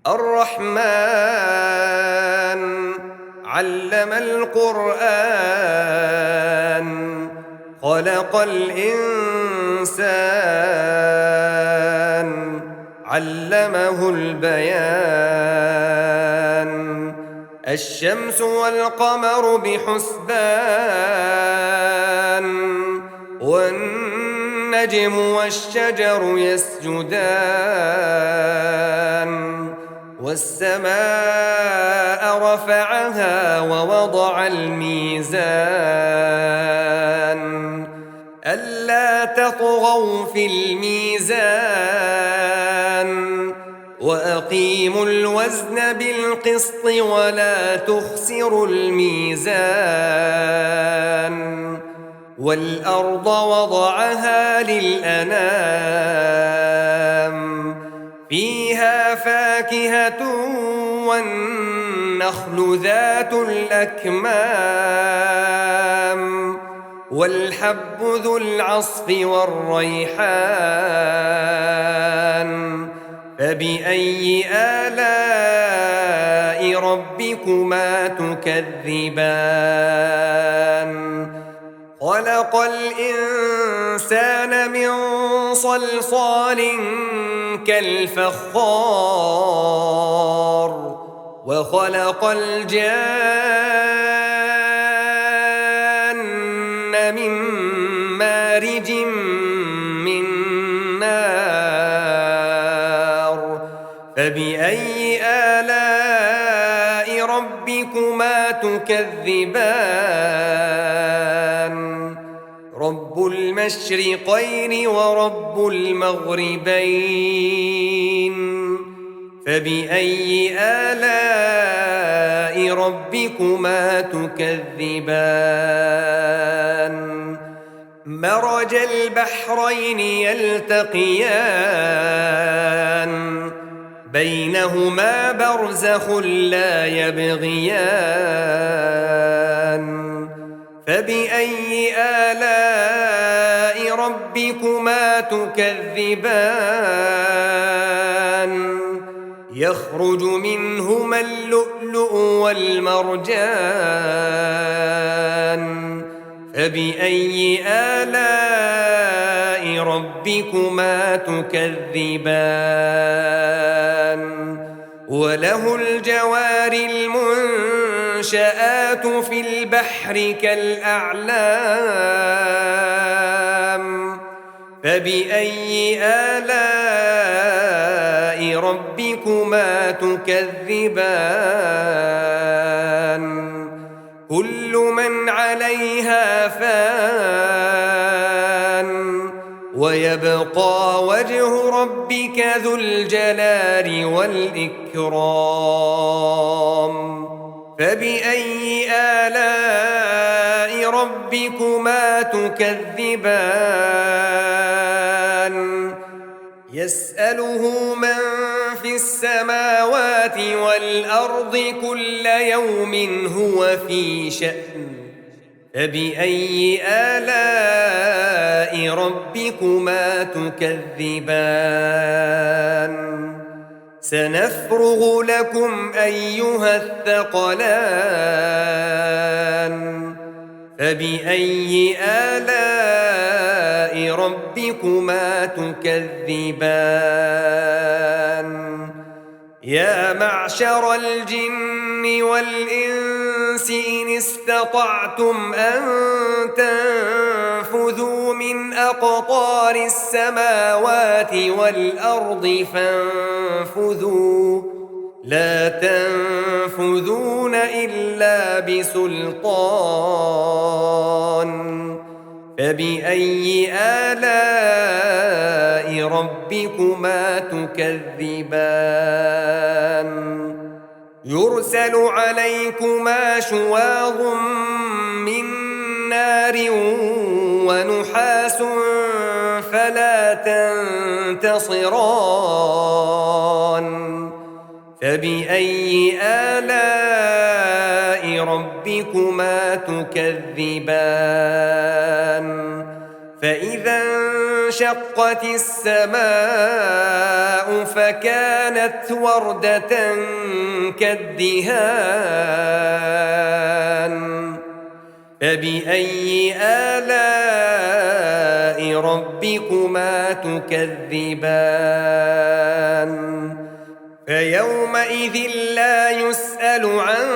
الرحمن علم القرآن خلق الإنسان علمه البيان الشمس والقمر بحسبان والنجم والشجر يسجدان والسماء رفعها ووضع الميزان ألا تطغوا في الميزان وأقيموا الوزن بالقسط ولا تخسروا الميزان والأرض وضعها للأنام فيها فاكهة والنخل ذات الأكمام والحب ذو العصف والريحان فبأي آلاء ربكما تكذبان خلق الإنسان من صلصال كالفخار وخلق الجان من مارج من نار فبأي آلاء ربكما تكذبان رب المشرقين ورب المغربين فبأي آلاء ربكما تكذبان مرج البحرين يلتقيان بينهما برزخ لا يبغيان فبأي آلاء ربكما تكذبان يخرج منهما اللؤلؤ والمرجان فبأي آلاء ربكما تكذبان وله الجوار المنشآت في البحر كالأعلام فبأي آلاء ربكما تكذبان كل من عليها فان ويبقى وجه ربك ذو الجلال والإكرام فبأي آلاء ربكما تكذبان يسأله من في السماوات والأرض كل يوم هو في شأن فبأي آلاء ربكما تكذبان سنفرغ لكم أيها الثقلان فبأي آلاء ربكما تكذبان يا معشر الجن والإنس إن استطعتم أن تنفذوا من أقطار السماوات والأرض فانفذوا لا تنفذون إلا بسلطان فبأي آلاء ربكما تكذبان يرسل عليكما شواظ من نار ونحاس فلا تنتصران فبأي آلاء ربكما تكذبان فإذا وانشقت السماء فكانت وردة كالدهان فبأي آلاء ربكما تكذبان فيومئذ لا يسأل عن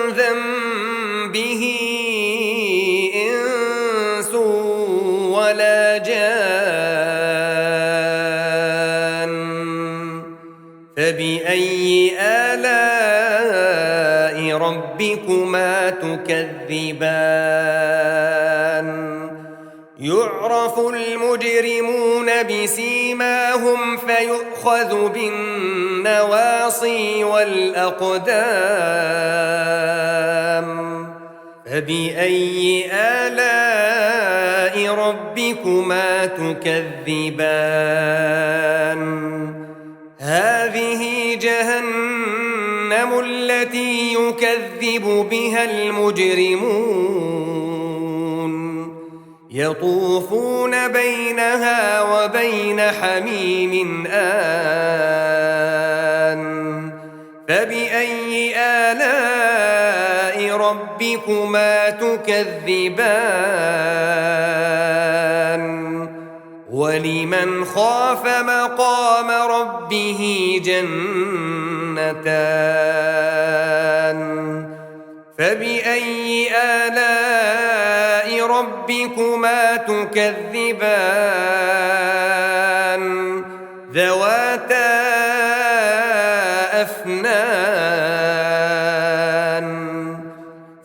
ذنبه إنس ولا جان فبأي آلاء ربكما تكذبان يعرف المجرمون بسيماهم فيؤخذ بالنواصي والأقدام فبأي آلاء ربكما تكذبان هذه جهنم التي يكذب بها المجرمون يطوفون بينها وبين حميم آن فبأي آلاء ربكما تكذبان ولمن خاف مقام ربه جنتان فبأي آلاء ربكما تكذبان ذواتا أفنان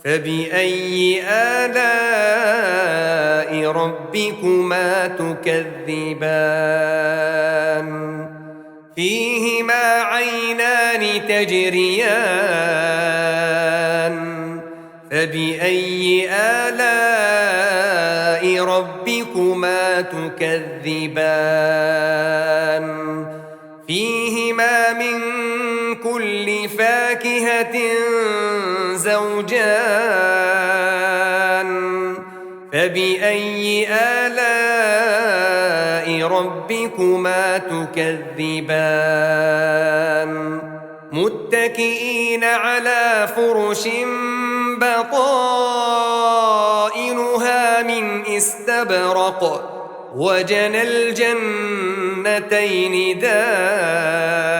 فبأي آلاء ربكما تكذبان فيهما عينان تجريان فبأي آلاء ربكما تكذبان فيهما من كل فاكهة زوجان فبأي آلاء ربكما تكذبان متكئين على فرش بطائنها من استبرق وجنى الجنتين دان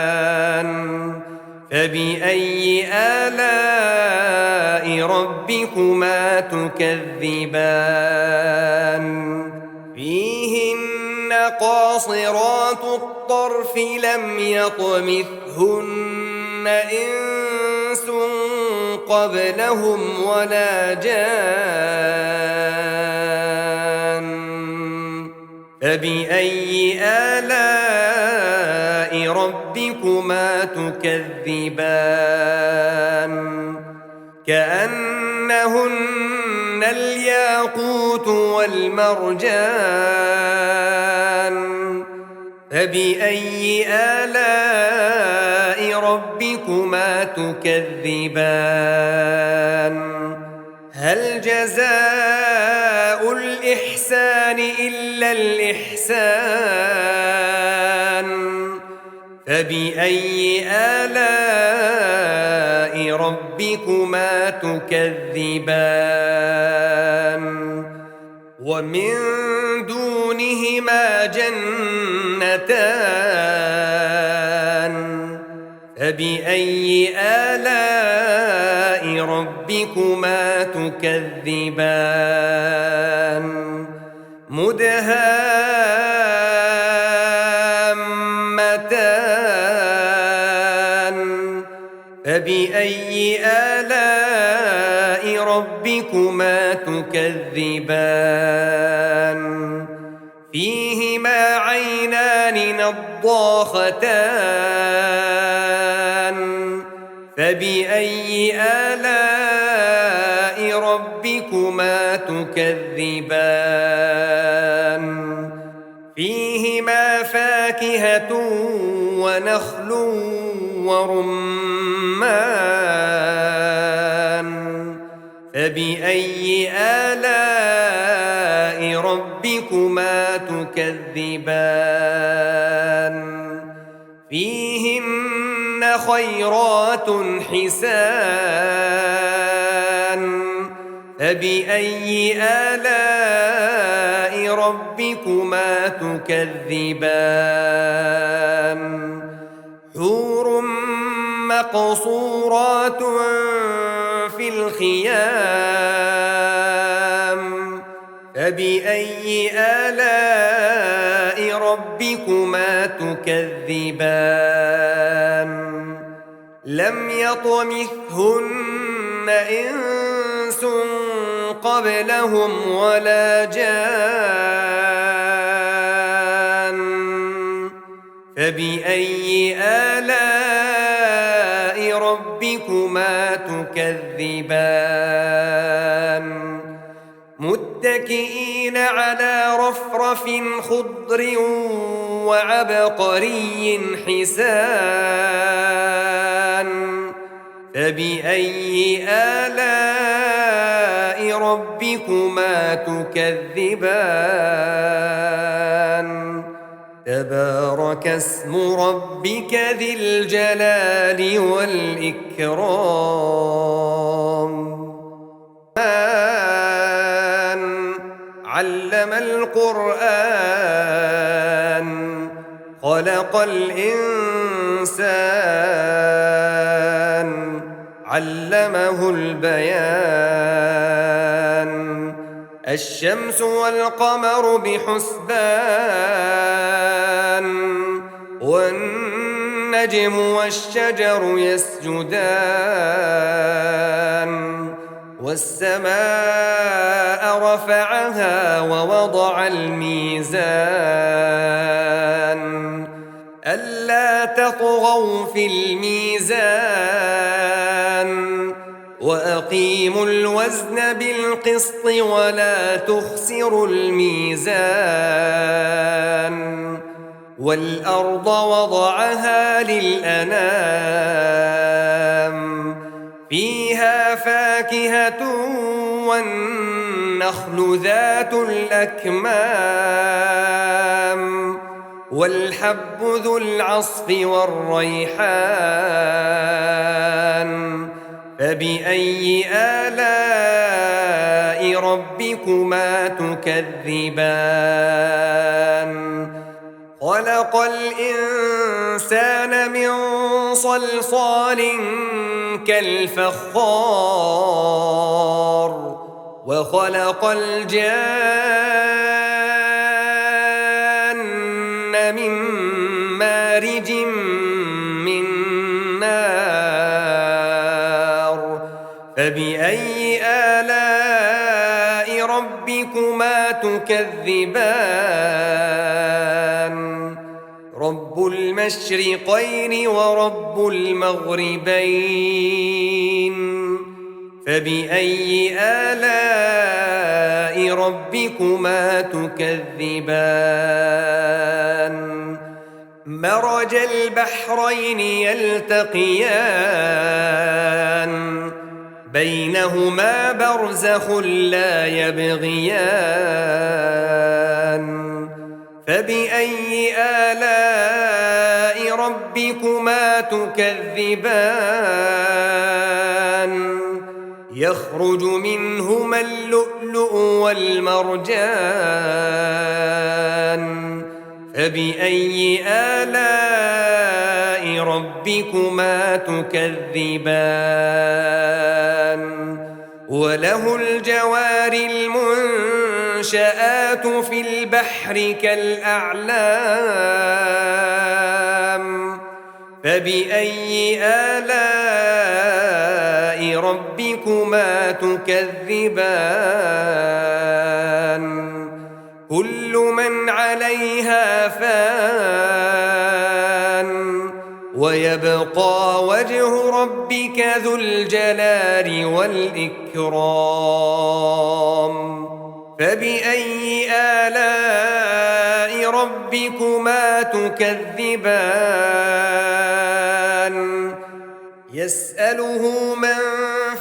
فبأي آلاء ربكما تكذبان فيهن قاصرات الطرف لم يطمثهن إنس قبلهم ولا جان فبأي آلاء ربكما تكذبان كأنهن الياقوت والمرجان فبأي آلاء ربكما تكذبان هل جزاء الإحسان إلا الإحسان فبأي آلاء ربكما تكذبان ومن دونهما جنتان فبأي آلاء ربكما تكذبان مدهامتان فبأي آلاء ربكما تكذبان فيهما عينان نضاختان فبأي آلاء ربكما تكذبان فيهما فاكهة ونخل ورمان فبأي آلاء ربكما تكذبان فيهن خيرات حسان فبأي آلاء ربكما تكذبان حور مقصورات في الخيام فبأي آلاء ربكما تكذبان لم يطمثهن إنس قبلهم ولا جان فبأي آلاء ربكما تكذبان متكئين على رفرف خضر وعبقري حسان فبأي آلاء ربكما تكذبان تبارك اسم ربك ذي الجلال والإكرام علم القرآن خلق الإنسان علمه البيان الشمس والقمر بحسبان والنجم والشجر يسجدان والسماء رفعها ووضع الميزان ألا تطغوا في الميزان وأقيموا الوزن بالقسط ولا تخسروا الميزان والأرض وضعها للأنام فيها فاكهة والنخل ذات الأكمام والحب ذو العصف والريحان فبأي آلاء ربكما تكذبان خلق الإنسان من صلصال كالفخار وخلق الجان من مارج من نار فبأي آلاء ربكما تكذبان رب المشرقين ورب المغربين فبأي آلاء ربكما تكذبان مرج البحرين يلتقيان بينهما برزخ لا يبغيان فبأي آلاء ربكما تكذبان يخرج منهما اللؤلؤ والمرجان فبأي آلاء ربكما تكذبان وله الجوار المنشآت في البحر كالأعلام فبأي آلاء ربكما تكذبان كل من عليها فان ويبقى وجه ربك ذو الجلال والإكرام فبأي آلاء ربكما تكذبان يسأله من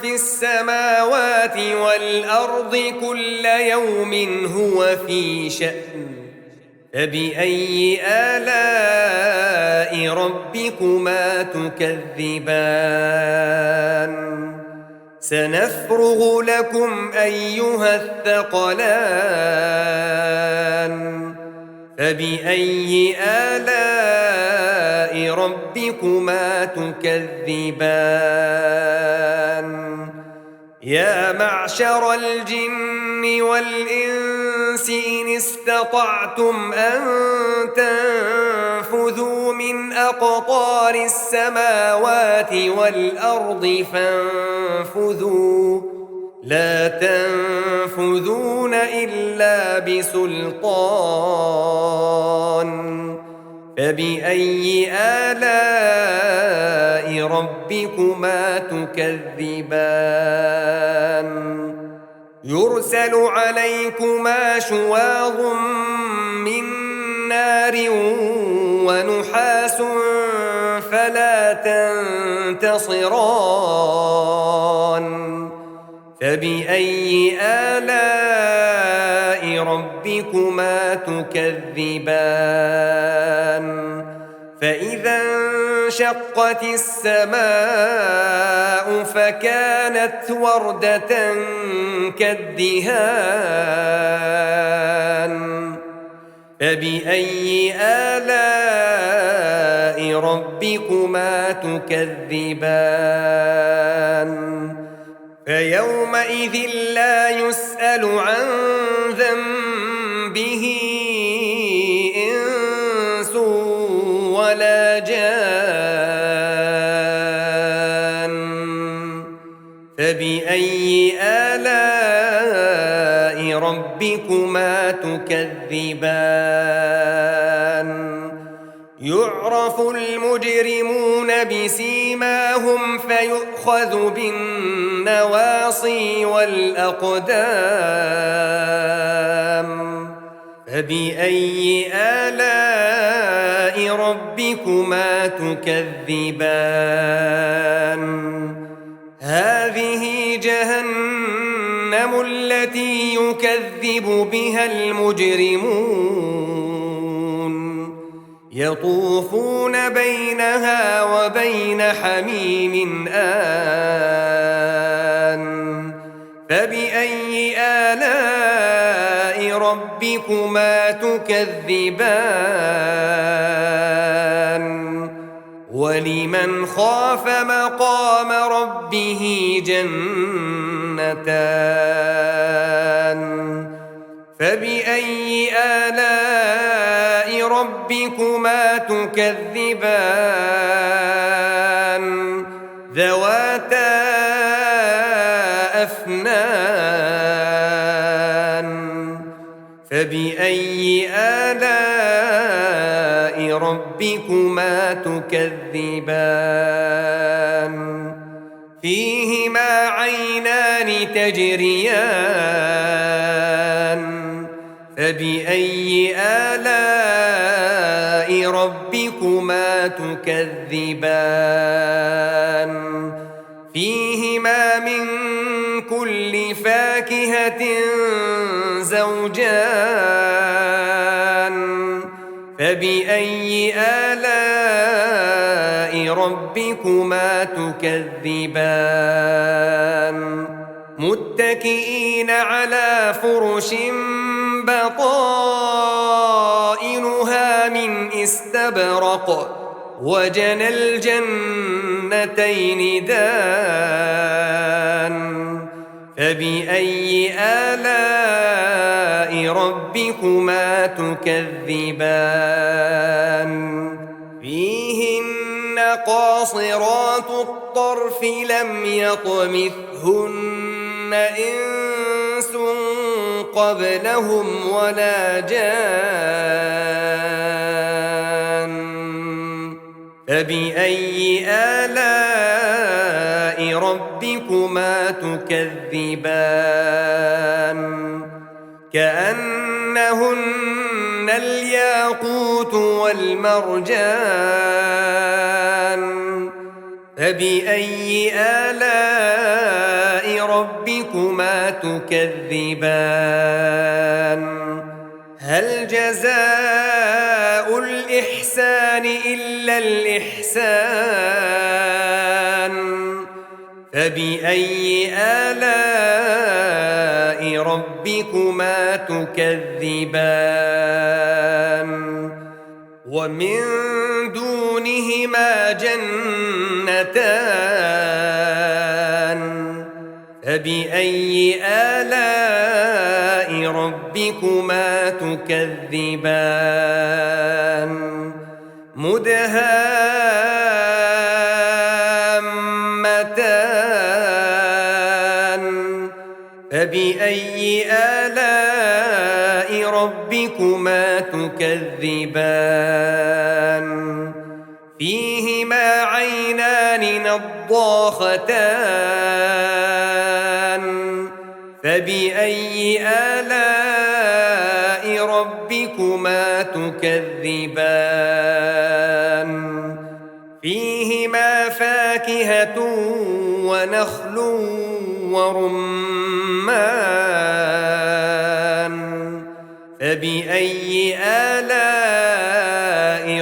في السماوات السماوات والأرض كل يوم هو في شأن فبأي آلاء ربكما تكذبان سنفرغ لكم أيها الثقلان فبأي آلاء ربكما تكذبان يا معشر الجن والإنس إن استطعتم أن تنفذوا من أقطار السماوات والأرض فانفذوا لا تنفذون إلا بسلطان فبأي آلاء ربكما تكذبان يرسل عليكما شواظ من نار ونحاس فلا تنتصران فبأي آلاء ربكما تكذبان فإذا انشقت السماء فكانت وردة كالدهان فبأي آلاء ربكما تكذبان فيومئذ لا يسأل عن ذنبه إنس ولا جان فبأي آلاء ربكما تكذبان يعرف المجرمون بسيماهم فيؤخذ بالنواصي والأقدام فبأي آلاء ربكما تكذبان هذه جهنم التي يكذب بها المجرمون يطوفون بينها وبين حميم آن فبأي آلاء ربكما تكذبان ولمن خاف مقام ربه جنتان فبأي آلاء ربكما تكذبان ذواتا أفنان فبأي آلاء ربكما تكذبان فيهما عينان تجريان فبأي آلاء ربكما تكذبان فيهما من كل فاكهة زوجان فبأي آلاء ربكما تكذبان متكئين على فرش بطائنها من استبرق وجنى الجنتين دان فبأي آلاء ربكما تكذبان فيهن قاصرات الطرف لم يطمثهن إنس قبلهم ولا جان فبأي آلاء ربكما تكذبان كأنهن الياقوت والمرجان فبأي آلاء ربكما تكذبان هل جزاء الإحسان إلا الإحسان فبأي آلاء ربكما تكذبان ومن دونهما جنتان فبأي آلاء ربكما تكذبان مدهامتان فبأي آلاء ربكما تكذبان فيهما عينان نضاختان فبأي آلاء ربكما تكذبان فيهما فاكهة ونخل ورمان فبأي آلاء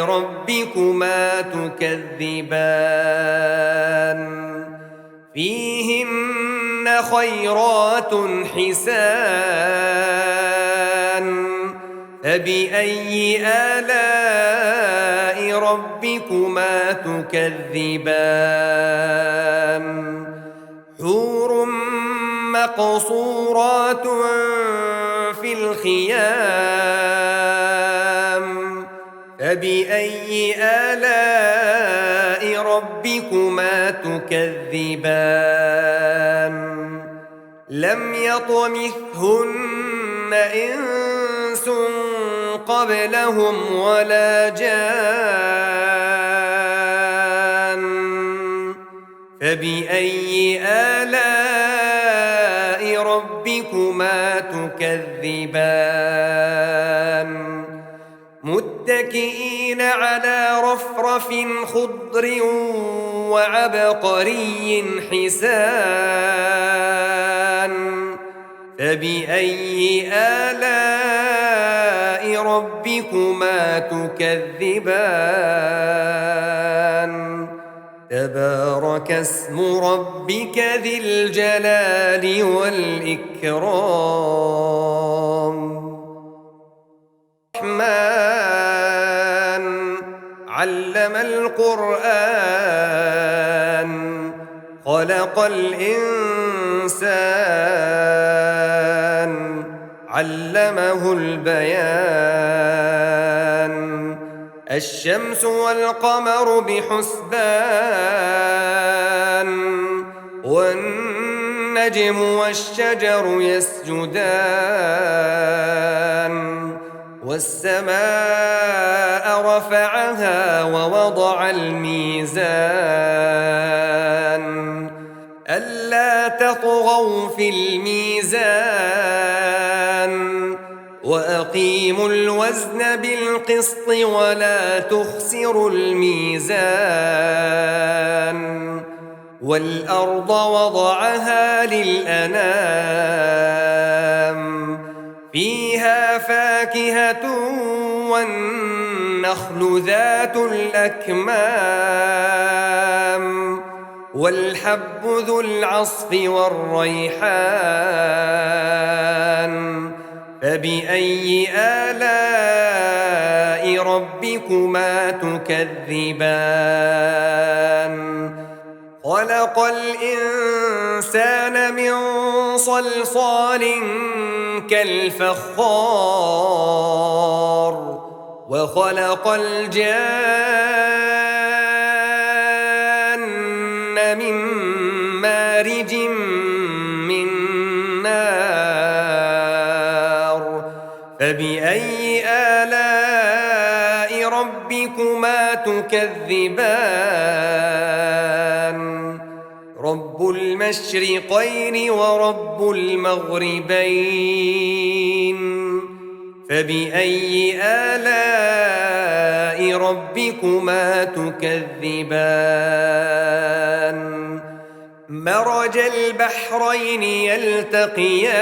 ربكما تكذبان فيهن خيرات حسان فبأي آلاء ربكما تكذبان حور مقصورات في الخيام فبأي آلاء ربكما تكذبان لم يطمثهن إنس قبلهم ولا جان فبأي آلاء ربكما تكذبان متكئين على رفرف خضر وعبقري حسان فبأي آلاء ربكما تكذبان تبارك اسم ربك ذي الجلال والإكرام الرحمن علم القرآن خلق الإنسان علمه البيان الشمس والقمر بحسبان والنجم والشجر يسجدان والسماء رفعها ووضع الميزان ألا تطغوا في الميزان وأقيموا الوزن بالقسط ولا تخسروا الميزان والأرض وضعها للأنام فيها فاكهة والنخل ذات الأكمام والحب ذو العصف والريحان فبأي آلاء ربكما تكذبان خلق الإنسان من صلصال كالفخار وخلق الجان من مارج من نار فبأي آلاء ربكما تكذبان رب المشرقين ورب المغربين فبأي آلاء ربكما تكذبان مرج البحرين يلتقيان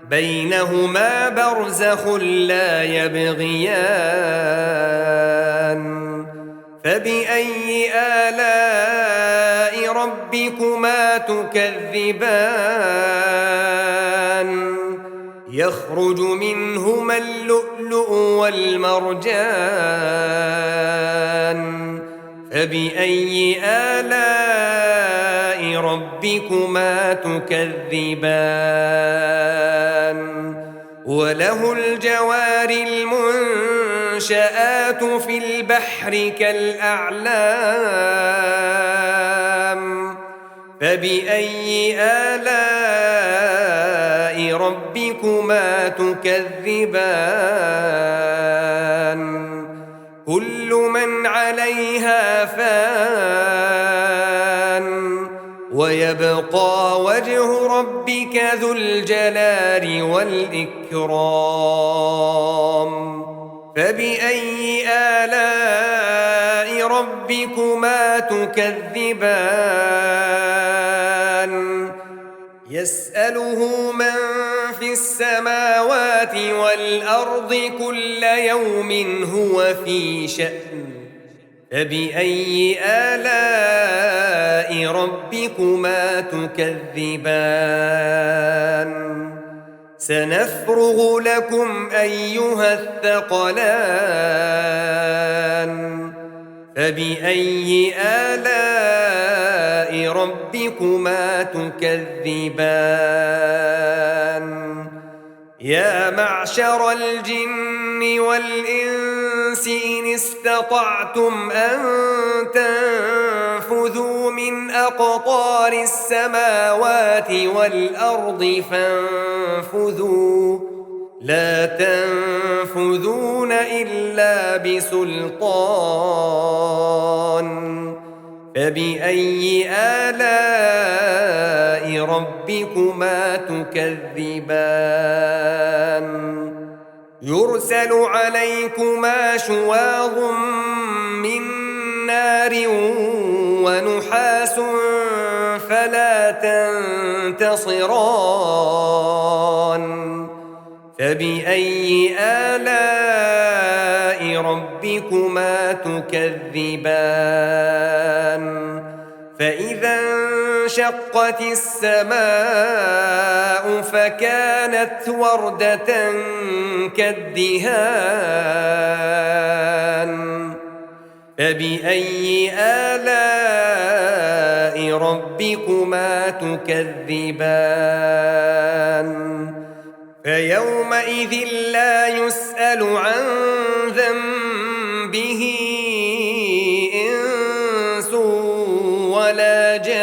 بينهما برزخ لا يبغيان فبأي آلاء ربكما تكذبان يخرج منهما اللؤلؤ والمرجان فبأي آلاء ربكما تكذبان وله الجوار المنشآت في البحر كالأعلام فبأي آلاء ربكما تكذبان كل من عليها فان ويبقى وجه ربك ذو الجلال والإكرام فبأي آلاء ربكما تكذبان يسأله من في السماوات والأرض كل يوم هو في شأن فبأي آلاء ربكما تكذبان سنفرغ لكم أيها الثقلان فبأي آلاء ربكما تكذبان يا معشر الجن والإنس إن استطعتم أن تنفذوا من أقطار السماوات والأرض فانفذوا لا تنفذون إلا بسلطان فبأي آلاء ربكما تكذبان يرسل عليكما شواظ من نار ونحاس فلا تنتصران فبأي آلاء ربكما تكذبان فإذا انشقت السماء فكانت وردة كالدهان فبأي آلاء ربكما تكذبان فيومئذ لا يسأل عن ذنبه إنس ولا جان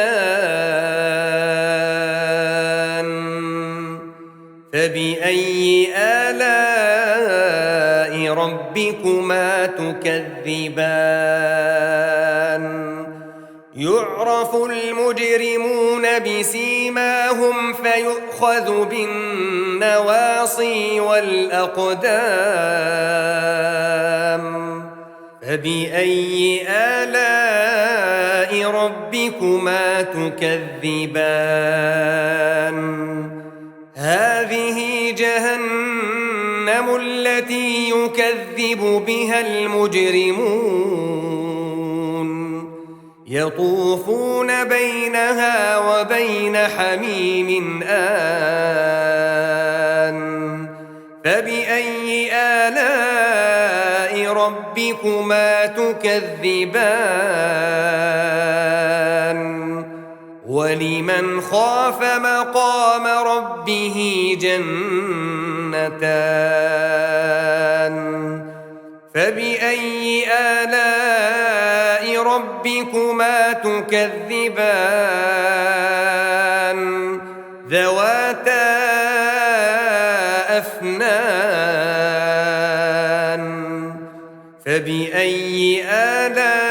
فبأي آلاء ربكما تكذبان يعرف المجرمون بسيماهم فيؤخذ بالنواصي والأقدام فبأي آلاء ربكما تكذبان هذه جهنم التي يكذب بها المجرمون يطوفون بينها وبين حميم آن فبأي آلاء ربكما تكذبان ولمن خاف مقام ربه جنتان فبأي آلاء ربكما تكذبان ذواتا أفنان فبأي آلاء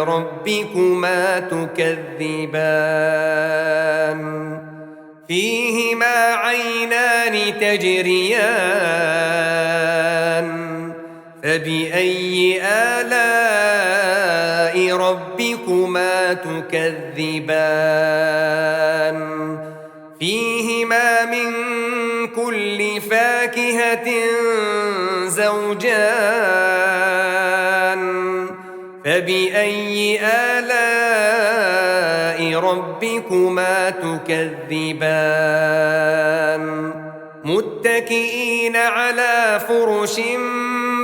ربكما تكذبان فيهما عينان تجريان فبأي آلاء ربكما تكذبان فيهما من كل فاكهة زوجان فبأي آلاء ربكما تكذبان متكئين على فرش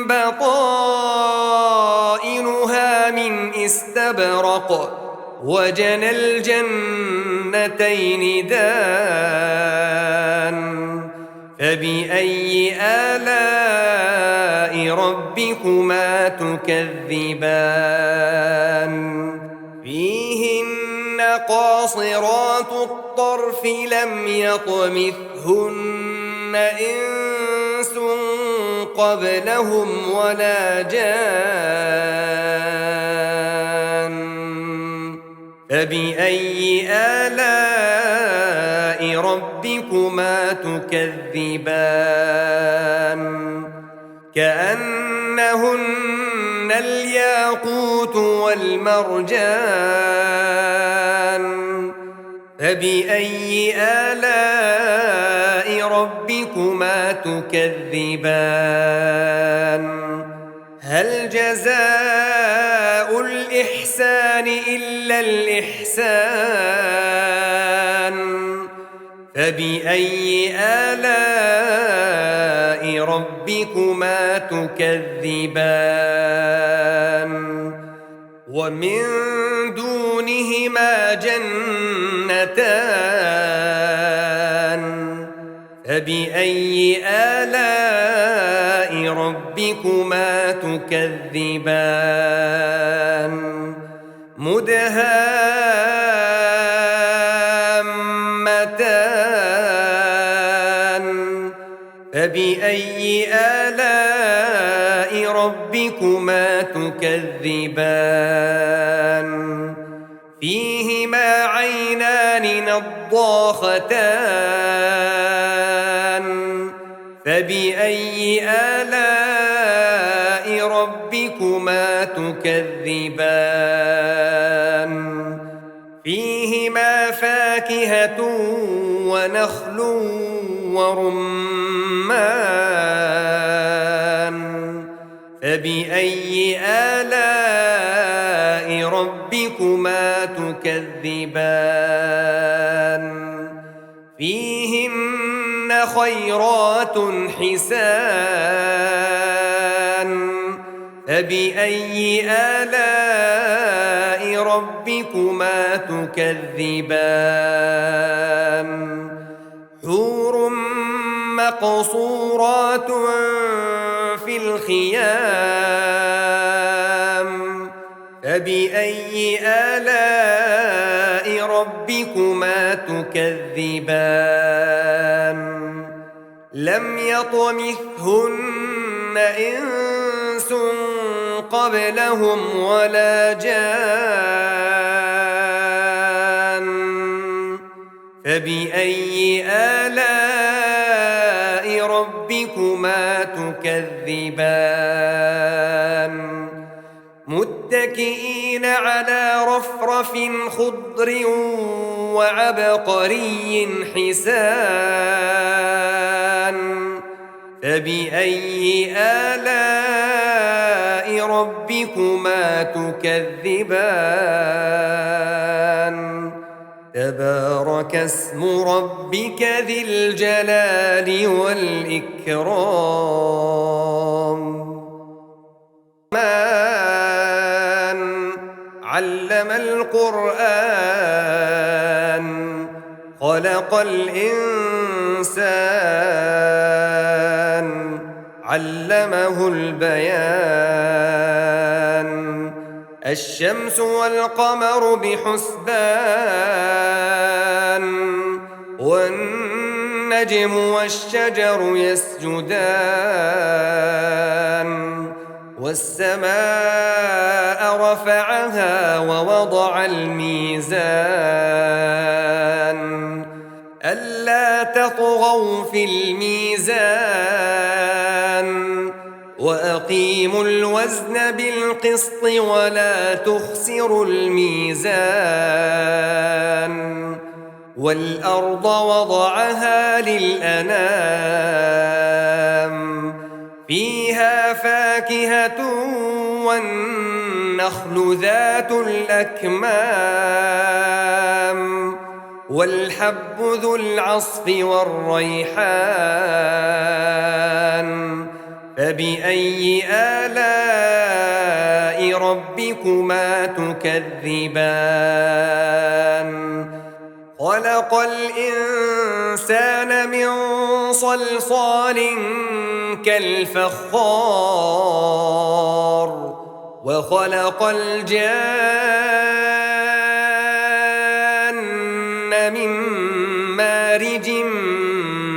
بطائنها من استبرق وجنى الجنتين دان فبأي آلاء ربكما تكذبان فيهن قاصرات الطرف لم يطمثهن إنس قبلهم ولا جان فبأي آلاء ربكما تكذبان كأنهن الياقوت والمرجان فبأي آلاء ربكما تكذبان هل جزاء الإحسان إلا الإحسان فبأي آلاء ربكما تكذبان ومن دونهما جنتان فبأي آلاء ربكما تكذبان مدهامتان فبأي آلاء ربكما تكذبان فيهما عينان نضاختان فبأي آلاء ربكما تكذبان فيهما فاكهة ونخل ورمان فبأي آلاء ربكما تكذبان فيهن خيرات حسان فبأي آلاء ربكما تكذبان حور مقصورات في الخيام فبأي آلاء ربكما تكذبان لم يطمثهن إنس قبلهم ولا جان فبأي آلاء ربكما تكذبان متكئين على رفرف خضر وعبقري حسان فبأي آلاء ربكما تكذبان تبارك اسم ربك ذي الجلال والإكرام علم القرآن خلق الإنسان علمه البيان الشمس والقمر بحسبان والنجم والشجر يسجدان والسماء رفعها ووضع الميزان ألا تطغوا في الميزان وأقيموا وأقيموا الوزن بالقسط ولا تخسروا الميزان والأرض وضعها للأنام فيها فاكهة والنخل ذات الأكمام والحب ذو العصف والريحان فبأي آلاء ربكما تكذبان خلق الإنسان من صلصال كالفخار وخلق الجان من مارج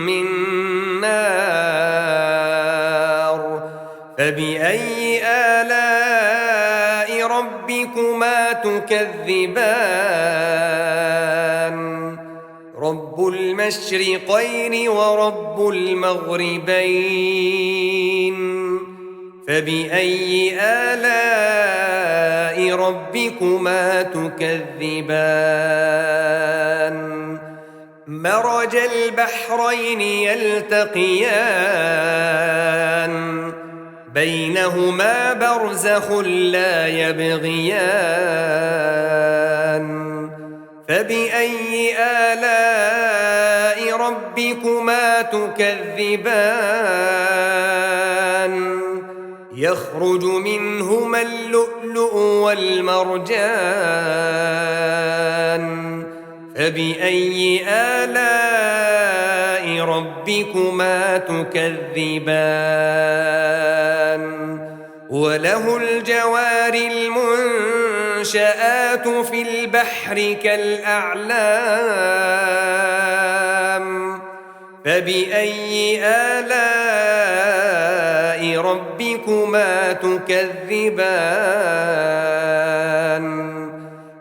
من نار فبأي آلاء ربكما تكذبان رب المشرقين ورب المغربين فبأي آلاء ربكما تكذبان مرج البحرين يلتقيان بينهما برزخ لا يبغيان فبأي آلاء ربكما تكذبان يخرج منهما اللؤلؤ والمرجان فبأي آلاء ربكما تكذبان وله الجوار المنشآت في البحر كالأعلام فبأي آلاء ربكما تكذبان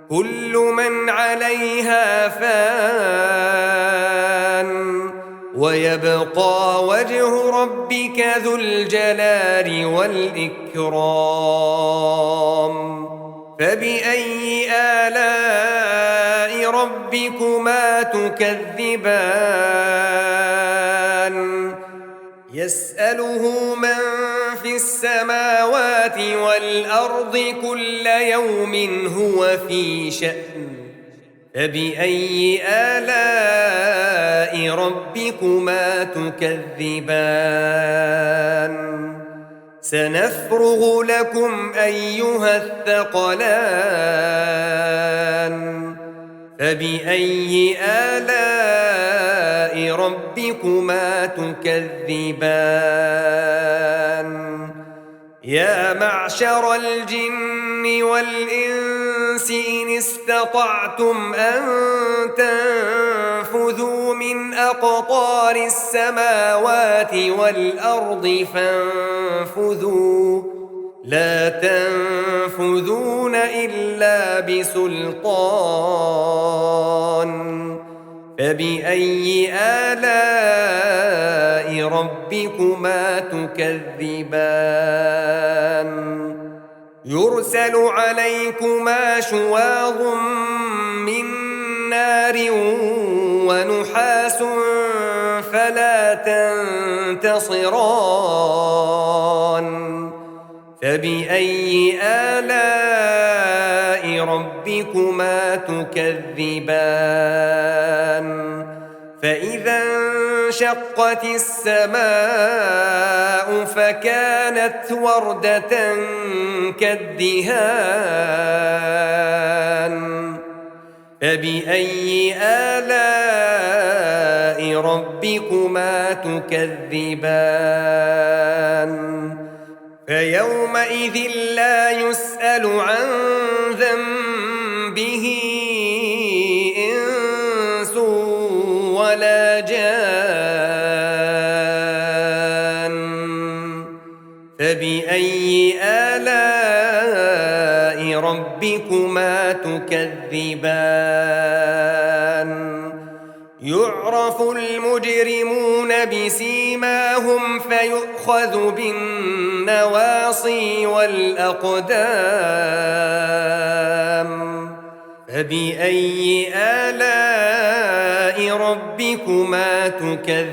كل من عليها فان ويبقى وجه ربك ذو الجلال والإكرام فبأي آلاء ربكما تكذبان يسأله من في السماوات والأرض كل يوم هو في شأن فبأي آلاء ربكما تكذبان سنفرغ لكم أيها الثقلان فبأي آلاء ربكما تكذبان يا معشر الجن والإنس إن استطعتم أن تنفذوا من أقطار السماوات والأرض فانفذوا لا تنفذون إلا بسلطان فبأي آلاء ربكما تكذبان يرسل عليكما شواظ من نار ونحاس فلا تنتصران فبأي آلاء ربكما تكذبان فإذا انشقت السماء فكانت وردة كالدهان فبأي آلاء ربكما تكذبان فيومئذ لا يسأل عن ذنبه إنس ولا جان فبأي آلاء ربكما تكذبان يعرف المجرمون بسيماهم فيؤخذ بالنسبة النواصي والأقدام فبأي آلاء ربكما تكذبان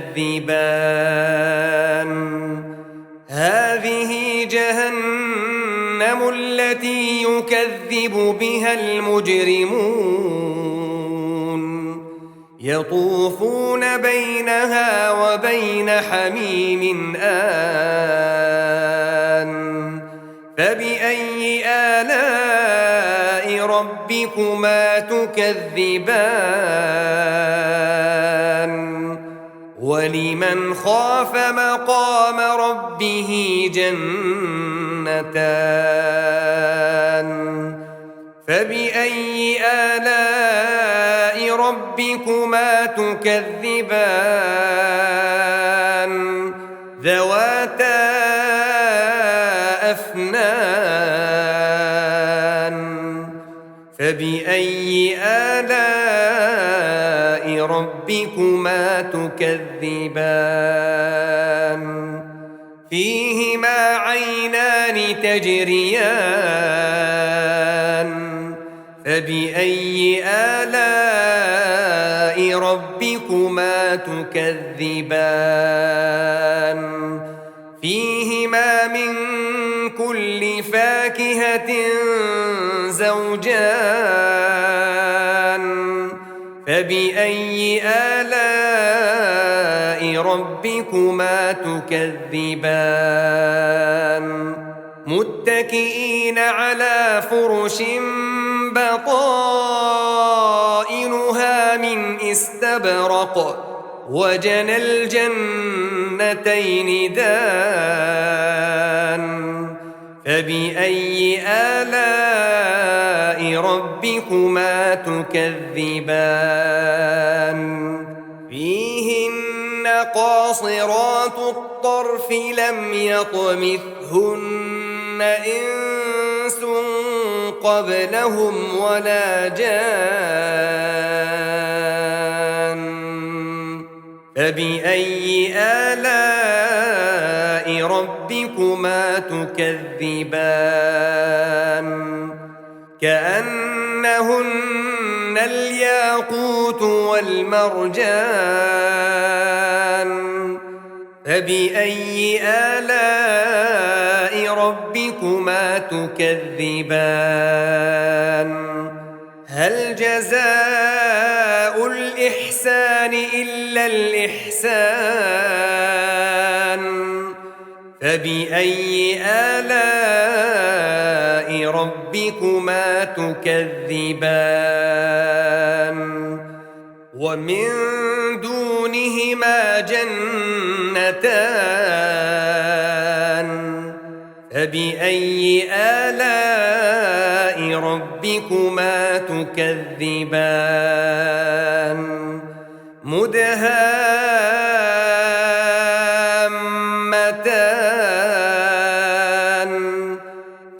هذه جهنم التي يكذب بها المجرمون يطوفون بينها وبين حميم آن فبأي آلاء ربكما تكذبان ولمن خاف مقام ربه جنتان فبأي آلاء ربكما تكذبان ذواتا أفنان فبأي آلاء ربكما تكذبان فيهما عينان تجريان فبأي آلاء ربكما تكذبان فيهما من كل فاكهة زوجان فبأي آلاء ربكما تكذبان متكئين على فرش بطائنها من استبرق وجنى الجنتين دان فبأي آلاء ربكما تكذبان فيهن قاصرات الطرف لم يطمثهن إنس قبلهم ولا جان فبأي آلاء ربكما تكذبان كأنهن الياقوت والمرجان فبأي آلاء ربكما تكذبان هل جزاء الإحسان إلا الإحسان فبأي آلاء ربكما تكذبان ومن دونهما جنتان فبأي آلاء ربكما تكذبان مدهامتان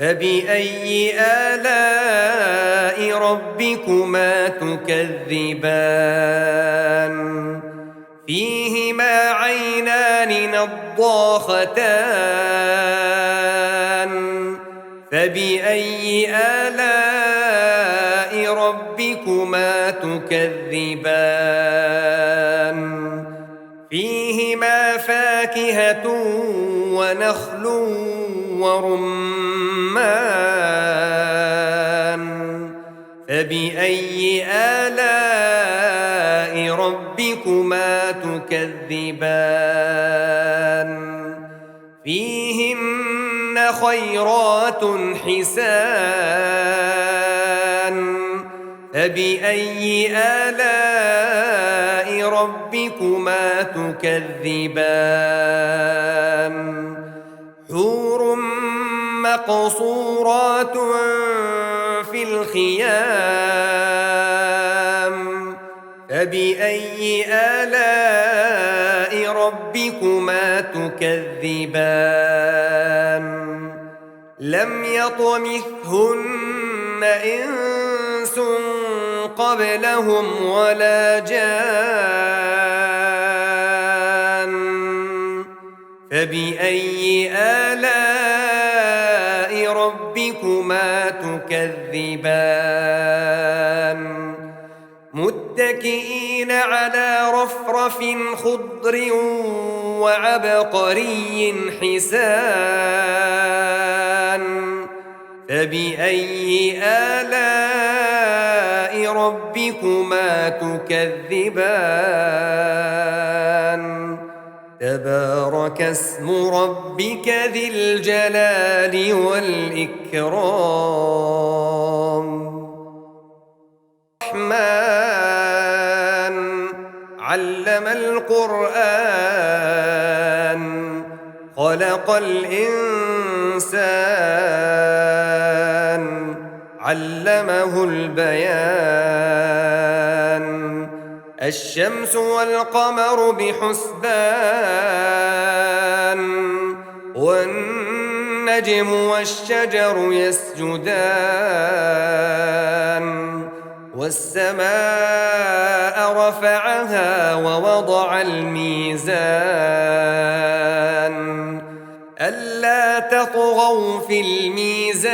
فبأي آلاء ربكما تكذبان فيهما عينان نضاختان فبأي آلاء ربكما تكذبان فيهما فاكهة ونخل ورمان فبأي آلاء ربكما تكذبان فيهن خيرات حسان فبأي آلاء ربكما تكذبان حور مقصورات في الخيام فبأي آلاء ربكما تكذبان لم يطمثهن إنس قبلهم ولا جان فبأي آلاء ربكما تكذبان متكئين على رفرف خضر وعبقري حسان فبأي آلاء ربكما تكذبان تبارك اسم ربك ذي الجلال والإكرام الرحمن علم القرآن خلق الإنسان علمه البيان الشمس والقمر بحسبان والنجم والشجر يسجدان والسماء رفعها ووضع الميزان ألا تطغوا في الميزان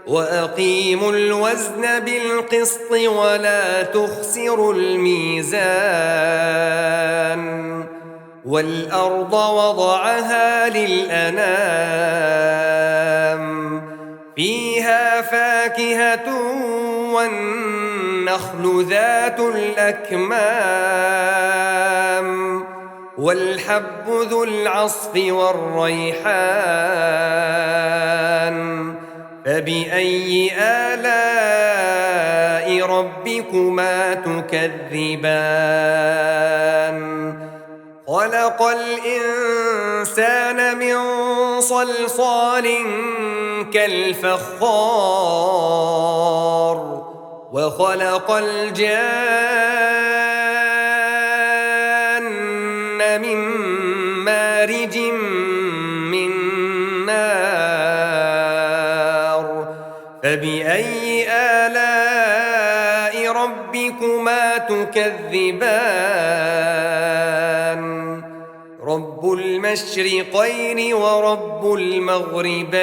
وأقيموا الوزن بالقسط ولا تخسروا الميزان والأرض وضعها للأنام فيها فاكهة والنخل ذات الأكمام والحب ذو العصف والريحان فبأي آلاء ربكما تكذبان خلق الإنسان من صلصال كالفخار وخلق الجان من مارج من نار فبأي آلاء ربكما تكذبان رب المشرقين ورب المغربين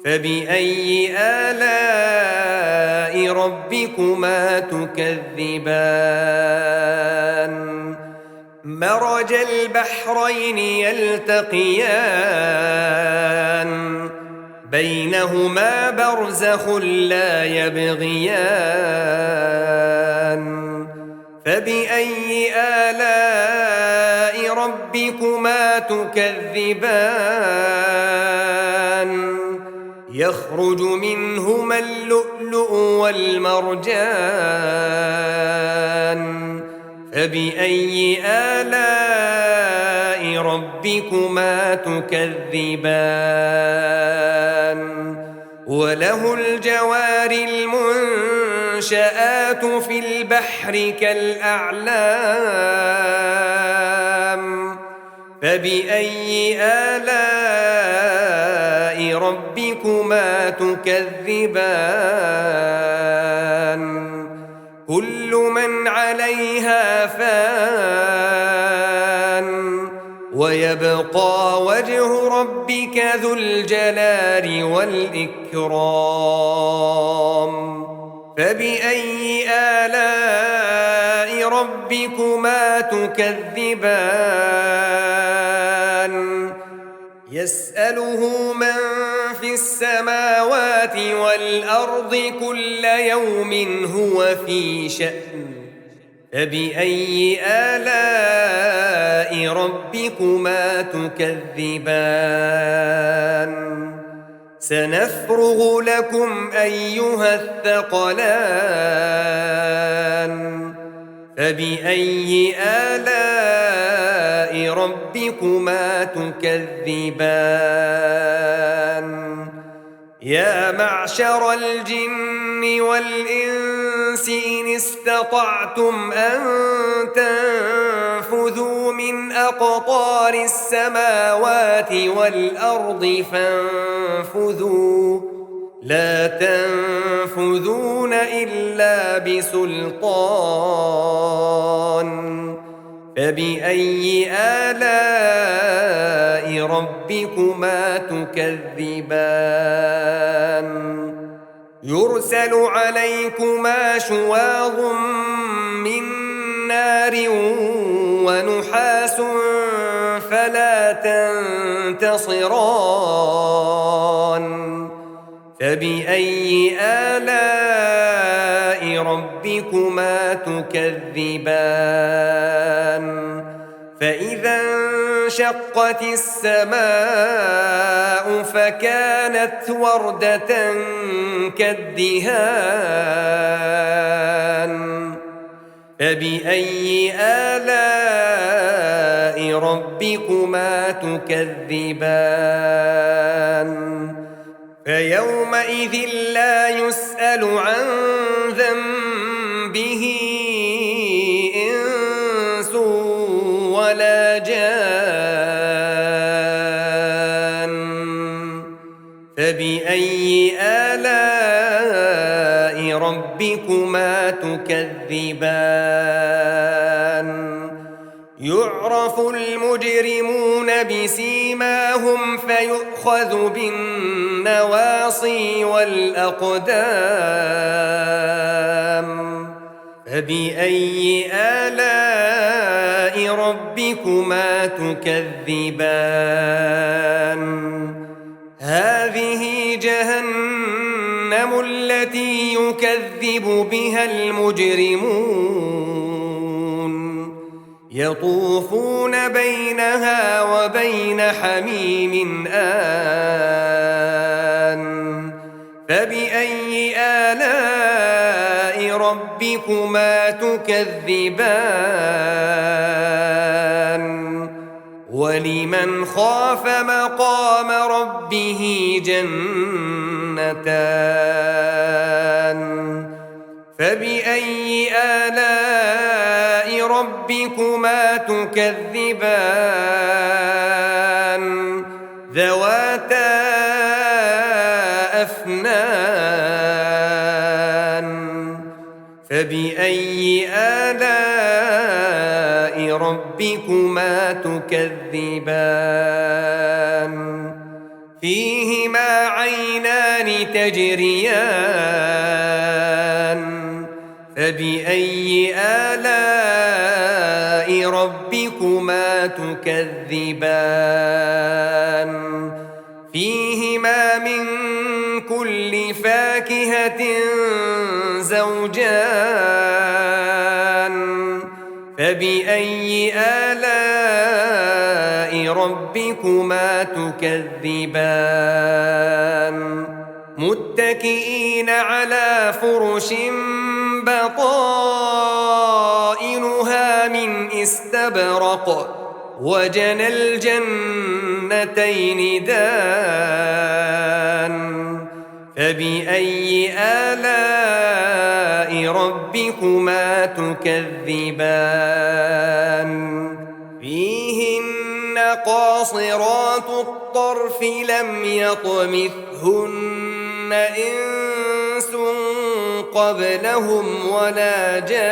فبأي آلاء ربكما تكذبان مرج البحرين يلتقيان بينهما برزخ لا يبغيان فبأي آلاء ربكما تكذبان يخرج منهما اللؤلؤ والمرجان فبأي آلاء ربكما تكذبان وله الجوار المنشآت في البحر كالأعلام فبأي آلاء ربكما تكذبان كل من عليها فان ويبقى وجه ربك ذو الجلال والإكرام فبأي آلاء ربكما تكذبان يسأله من في السماوات والأرض كل يوم هو في شأن فبأي آلاء ربكما تكذبان سنفرغ لكم أيها الثقلان فبأي آلاء ربكما تكذبان يا معشر الجن والإنس إن استطعتم أن تنفذوا من أقطار السماوات والأرض فانفذوا لا تنفذون إلا بسلطان فبأي آلاء ربكما تكذبان يرسل عليكما شواظ من نار ونحاس فلا تنتصران فبأي آلاء ربكما تكذبان فإذا انشقت السماء فكانت وردة كالدهان فبأي آلاء ربكما تكذبان فيومئذ لا يسأل عن ذنبه إنس ولا جان فبأي آلاء ربكما تكذبان يعرف المجرمون بسيماهم فيؤخذ بالنواصي والأقدام فبأي آلاء ربكما تكذبان هذه جهنم التي يكذب بها المجرمون يطوفون بينها وبين حميم آن فبأي آلاء ربكما تكذبان ولمن خاف مقام ربه جنتان فبأي آلاء ربكما تكذبان ذواتا أفنان فبأي آلاء ربكما تكذبان فيهما عينان تجريان فبأي آلاء ربكما تكذبان فيهما من كل فاكهة زوجان فبأي آلاء ربكما تكذبان متكئين على فرش بطائنها من استبرق وجنى الجنتين دان فبأي آلاء ربكما تكذبان فيهن قاصرات الطرف لم يطمثهن إنس قبلهم ولا جان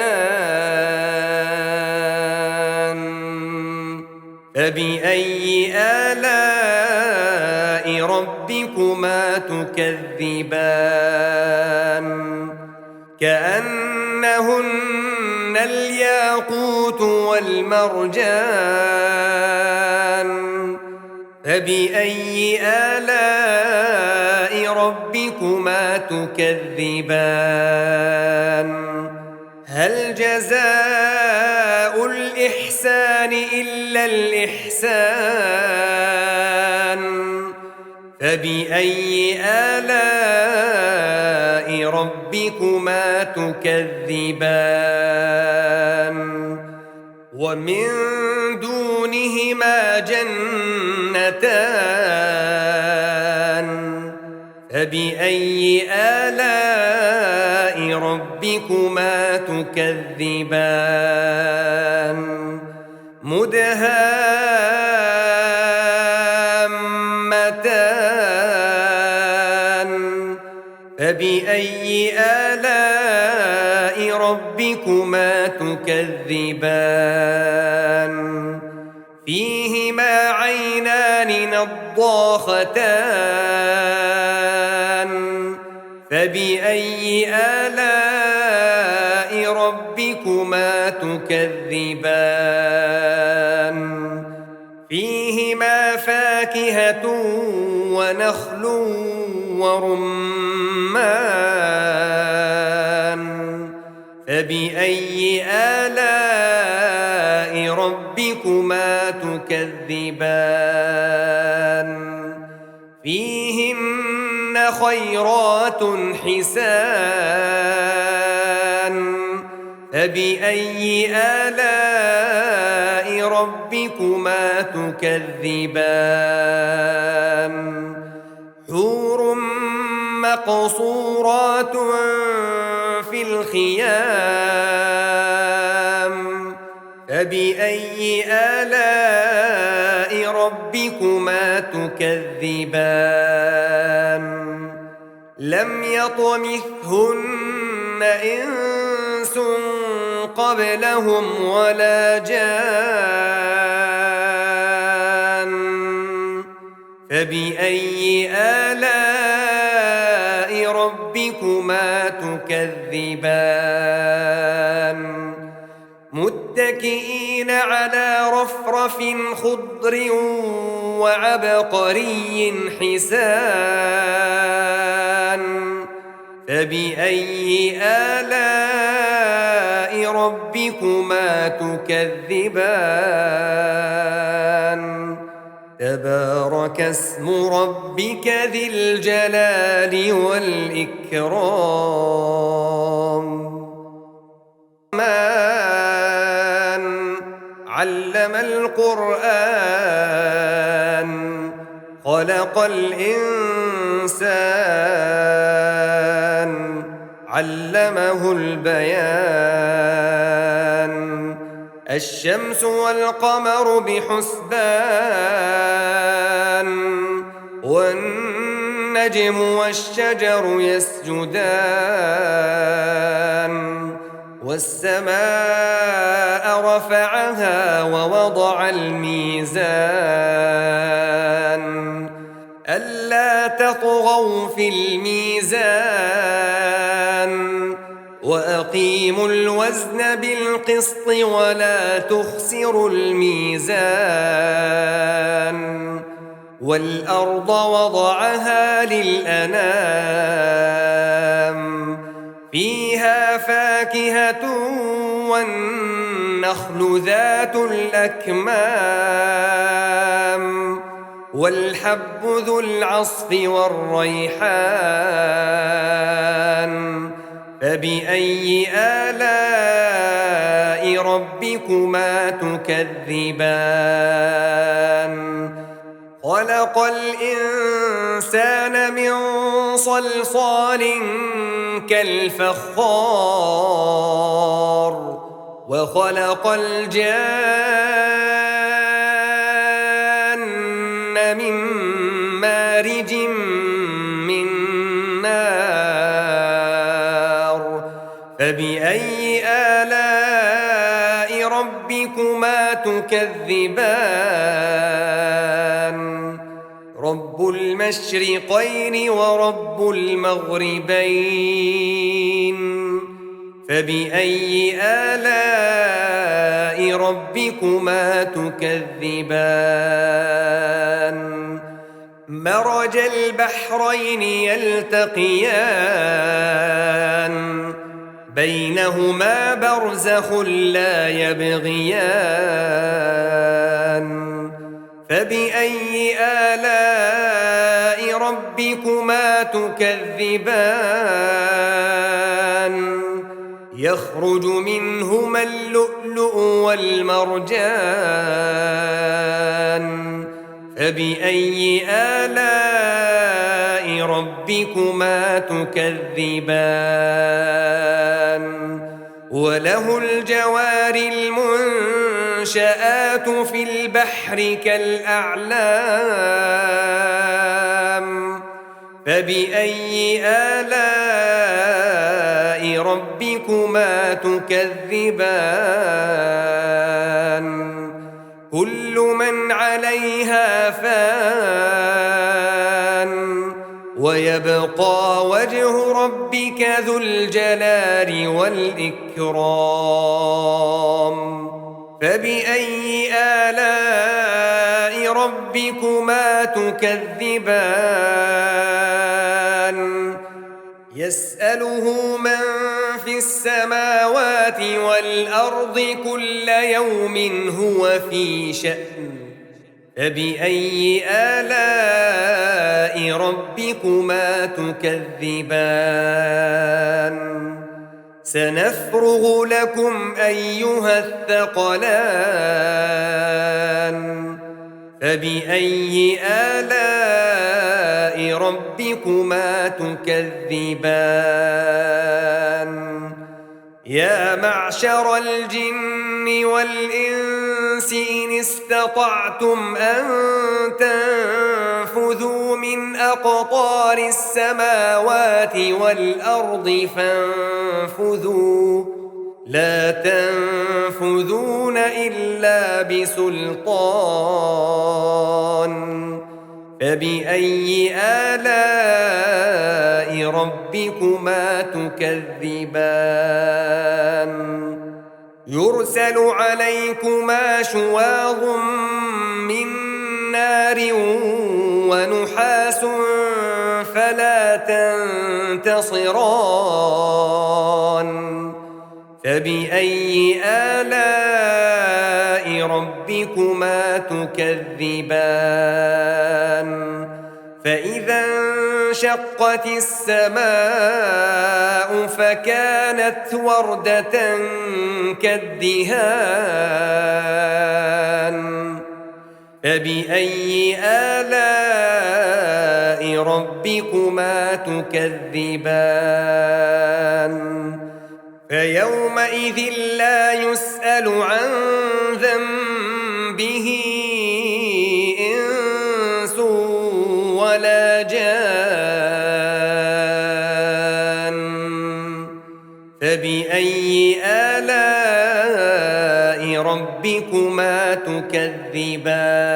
فبأي آلاء ربكما تكذبان كأنهن الياقوت والمرجان فبأي آلاء ربكما تكذبان هل جزاء الإحسان إلا الإحسان فبأي آلاء ربكما تكذبان ومن دونهما جنتان فبأي آلاء ربكما تكذبان مدهامتان فبأي آلاء ربكما تكذبان نضاختان فبأي آلاء ربكما تكذبان فيهما فاكهة ونخل ورمان فبأي آلاء ربكما تكذبان فيهن خيرات حسان فبأي آلاء ربكما تكذبان حور مقصورات في الخيام فبأي آلاء ربكما تكذبان لم يطمثهن إنس قبلهم ولا جان فبأي آلاء ربكما تكذبان متكئين على رفرف خضر وعبقري حسان فبأي آلاء ربكما تكذبان تبارك اسم ربك ذي الجلال والإكرام من علم القرآن خلق الإنسان علمه البيان الشمس والقمر بحسبان والنجم والشجر يسجدان والسماء رفعها ووضع الميزان ألا تطغوا في الميزان وأقيموا الوزن بالقسط ولا تخسروا الميزان والأرض وضعها للأنام فيها فاكهة والنخل ذات الأكمام والحب ذو العصف والريحان فبأي آلاء ربكما تكذبان خلق الإنسان من صلصال كالفخار وخلق الجان من مارج من نار فبأي آلاء ربكما تكذبان رب المشرقين ورب المغربين فبأي آلاء ربكما تكذبان مرج البحرين يلتقيان بينهما برزخ لا يبغيان فبأي آلاء ربكما تكذبان يخرج منهما اللؤلؤ والمرجان فبأي آلاء ربكما تكذبان وله الجوار المنشآت في البحر كالأعلام فبأي آلاء ربكما تكذبان كل من عليها فان ويبقى وجه ربك ذو الجلال والإكرام فبأي آلاء ربكما تكذبان يسأله من في السماوات والأرض كل يوم هو في شأن فبأي آلاء ربكما تكذبان سنفرغ لكم أيها الثقلان فبأي آلاء ربكما تكذبان يا معشر الجن والإنس إن استطعتم أن تنفذوا من أقطار السماوات والأرض فانفذوا لا تنفذون إلا بسلطان فبأي آلاء ربكما تكذبان يرسل عليكما شواظ من نار ونحاس فلا تنتصران فبأي آلاء ربكما تكذبان فإذا انشقت السماء فكانت وردة كالدهان فبأي آلاء ربكما تكذبان فيومئذ لا يسأل عن ذنبه إنس ولا جان فبأي آلاء ربكما تكذبان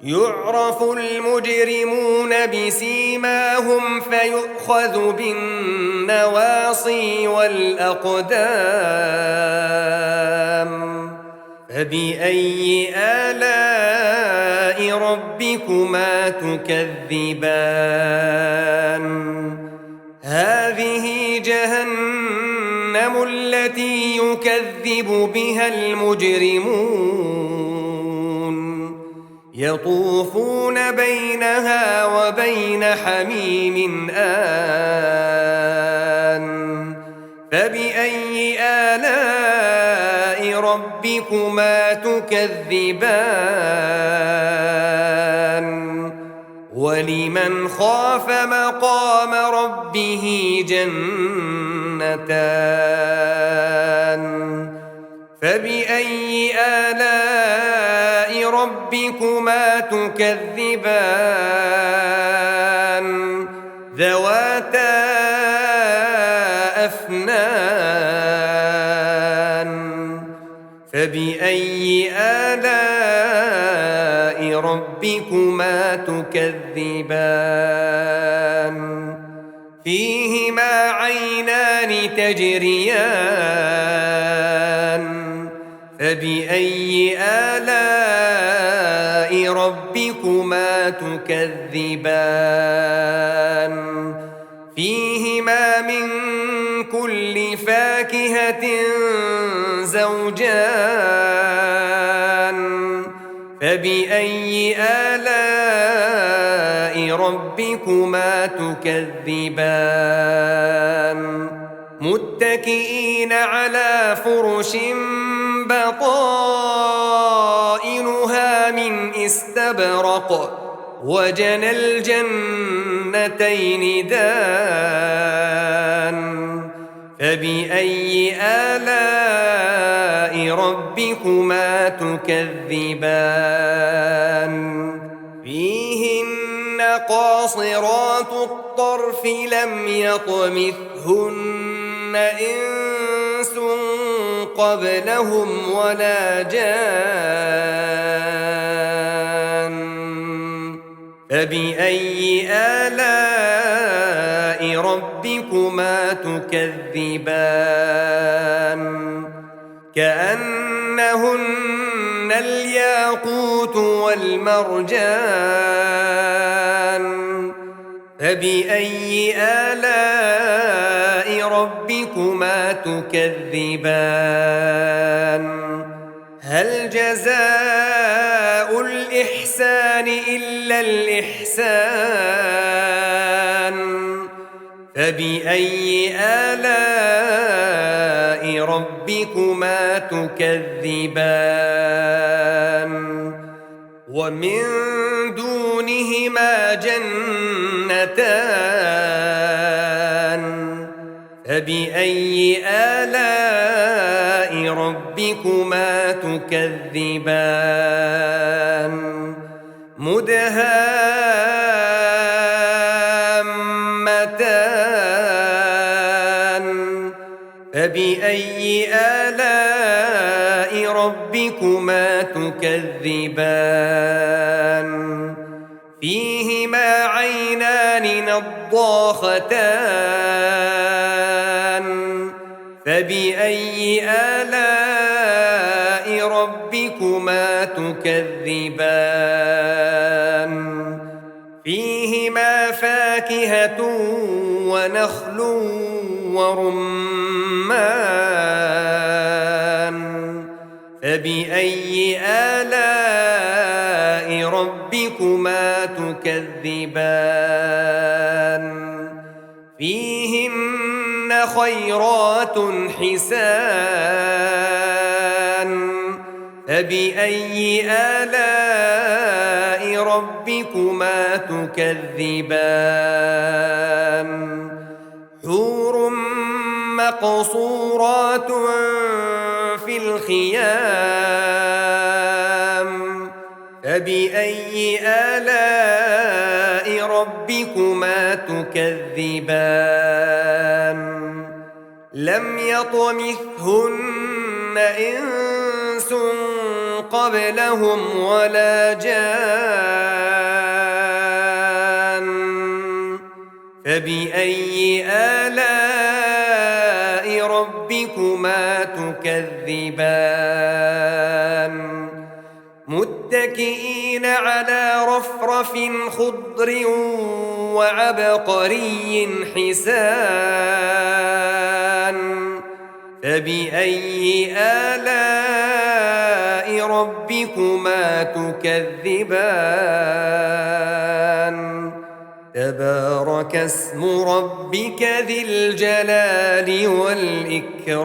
يعرف المجرمون بسيماهم فيؤخذ بالنواصي والأقدام فبأي آلاء ربكما تكذبان هذه جهنم التي يكذب بها المجرمون يطوفون بينها وبين حميم آن فبأي آلاء ربكما تكذبان ولمن خاف مقام ربه جنتان فبأي آلاء ربكما تكذبان ذواتا أفنان فبأي آلاء ربكما تكذبان فيهما عينان تجريان فبأي آلاء ربكما تكذبان فيهما من كل فاكهة زوجان فبأي آلاء ربكما تكذبان متكئين على فرش بطائنها من استبرق وجنى الجنتين دان فبأي آلاء ربكما تكذبان فيهن قاصرات الطرف لم يطمثهن إنس قبلهم ولا جان فبأي آلاء ربكما تكذبان كأنهن الياقوت والمرجان فبأي آلاء ربكما تكذبان هل جزاء الإحسان إلا الإحسان فبأي آلاء ربكما تكذبان ومن دونهما جنتان فبأي آلاء ربكما تكذبان مدهامتان فبأي آلاء ربكما تكذبان فيهما عينان نضاختان فبأي آلاء ربكما تكذبان فيهما فاكهة ونخل ورمان فبأي آلاء ربكما تكذبان فيهن خيرات حسان فبأي آلاء ربكما تكذبان حور مقصورات في الخيام فبأي آلاء ربكما تكذبان لم يطمثهن إنس قبلهم ولا جان فبأي آلاء ربكما تكذبان متكئين على رفرف خضر وعبقري حسان فبأي آلاء ربكما تكذبان تبارك اسم ربك ذي الجلال والإكرام